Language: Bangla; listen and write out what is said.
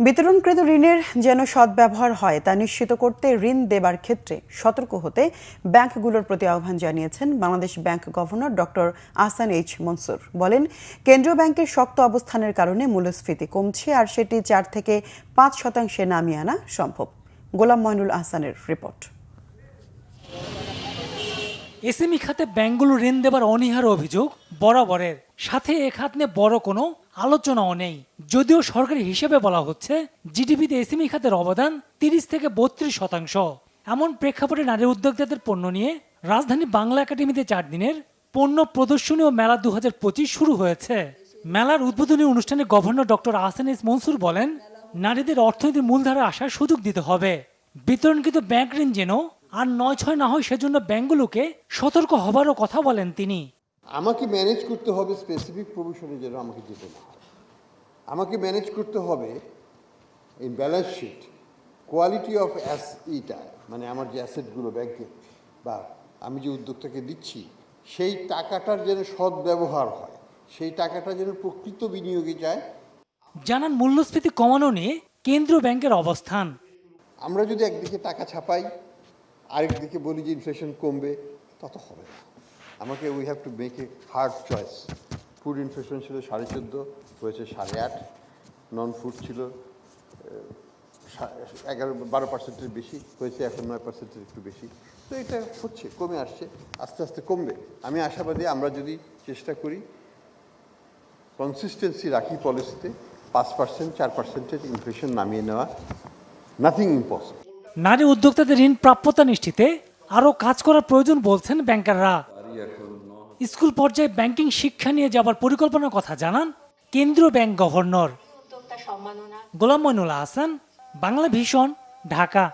বিতরণকৃত ঋণের যেন সদ্ব্যবহার হয় তা নিশ্চিত করতে ঋণ দেবার ক্ষেত্রে সতর্ক হতে ব্যাংকগুলোর প্রতি আহ্বান জানিয়েছেন Bangladesh bank governor doctor Ahsan H Mansur. বলেন, কেন্দ্রীয় ব্যাংকের শক্ত অবস্থানের কারণে মূল্যস্ফীতি কমছে আর সেটি 4 থেকে 5% নামিয়ে আনা সম্ভব। গোলাম মঈনুল আহসানের রিপোর্ট। এসএমই খাতে ব্যাংকগুলো ঋণ দেবার অনীহার অভিযোগ বরাবরের, সাথে এ খাত নিয়ে বড় কোনো আলোচনাও নেই। যদিও সরকারি হিসেবে বলা হচ্ছে জিডিপিতে এসএমই খাতের অবদান 30 থেকে 32%। এমন প্রেক্ষাপটে নারী উদ্যোক্তাদের পণ্য নিয়ে রাজধানী বাংলা একাডেমিতে 4 দিনের পণ্য প্রদর্শনী ও মেলা 2025 শুরু হয়েছে। মেলার উদ্বোধনী অনুষ্ঠানে governor doctor Ahsan H Mansur বলেন, নারীদের অর্থনীতির মূলধারা আসার সুযোগ দিতে হবে। বিতরণকৃত ব্যাংক ঋণ যেন আর 9-6 না হয় সেজন্য ব্যাংকগুলোকে সতর্ক হবারও কথা বলেন তিনি। আমাকে ম্যানেজ করতে হবে স্পেসিফিক প্রভিশনে যেন আমাকে যেতে না হয়। আমাকে ম্যানেজ করতে হবে এই ব্যালেন্স শিট কোয়ালিটি অফ ইটা, মানে আমার যে অ্যাসেটগুলো ব্যাংকে বা আমি যে উদ্যোক্তাকে দিচ্ছি সেই টাকাটার যেন সদ্ব্যবহার হয়, সেই টাকাটা যেন প্রকৃত বিনিয়োগে যায়। জানান মূল্যস্ফীতি কমানো নিয়ে কেন্দ্রীয় ব্যাংকের অবস্থান। আমরা যদি একদিকে টাকা ছাপাই আরেকদিকে বলি যে ইনফ্লেশন কমবে, তত হবে না। আমাকে we have to make a hard choice. Food inflation ছিল 14.5, হয়েছে 8.5। নন ফুড ছিল 11-12% বেশি, হয়েছে এখন 9% একটু বেশি। তো এটা হচ্ছে, কমে আসছে, আস্তে আস্তে কমবে। আমি আশাবাদী আমরা যদি চেষ্টা করি কনসিস্টেন্সি রাখি পলিসিতে, 5%, 4% ইনফ্লেশন নামিয়ে নেওয়া, নাথিং ইম্পসিবল। নারী উদ্যোক্তাদের ঋণ প্রাপ্যতা নিশ্চিতে আরও কাজ করার প্রয়োজন বলছেন ব্যাংকাররা। স্কুল পর্যায়ে ব্যাংকিং শিক্ষা নিয়ে যাবার পরিকল্পনার কথা জানান কেন্দ্রীয় ব্যাংক গভর্নর। গোলাম মঈনুল আহসান, বাংলা ভিশন, ঢাকা।